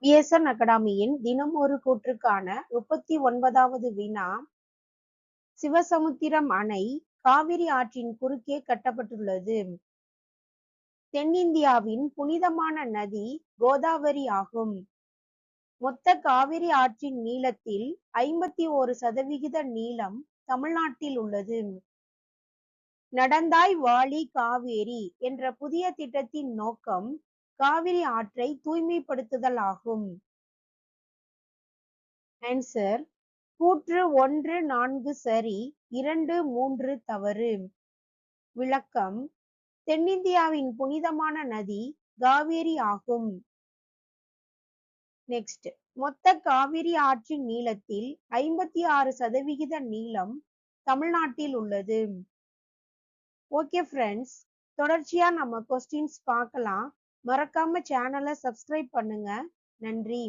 VSN அகாடமியின் தினம் ஒரு கூற்றுக்கான 39வது வினா, சிவசமுத்திரம் அணை காவிரி ஆற்றின் குறுக்கே கட்டப்பட்டுள்ளது. தென்னிந்தியாவின் புனிதமான நதி கோதாவரி ஆகும். மொத்த காவிரி ஆற்றின் நீளத்தில் 51% நீளம் தமிழ்நாட்டில் உள்ளது. நடந்தாய் வாழி காவேரி என்ற புதிய திட்டத்தின் நோக்கம் காவிரி ஆற்றை தூய்மைப்படுத்துதல் ஆகும். ஆன்சர்: கூற்று 1, 4 சரி, 2, 3 தவறு. விளக்கம்: தென்னிந்தியாவின் புனிதமான நதி காவேரி ஆகும். நெக்ஸ்ட், மொத்த காவிரி ஆற்றின் நீளத்தில் 56% நீளம் தமிழ்நாட்டில் உள்ளது. ஓகே ஃப்ரெண்ட்ஸ், தொடர்ச்சியா நம்ம கொஸ்டின்ஸ் பார்க்கலாம். மறக்காம சேனலை சப்ஸ்கிரைப் பண்ணுங்க. நன்றி.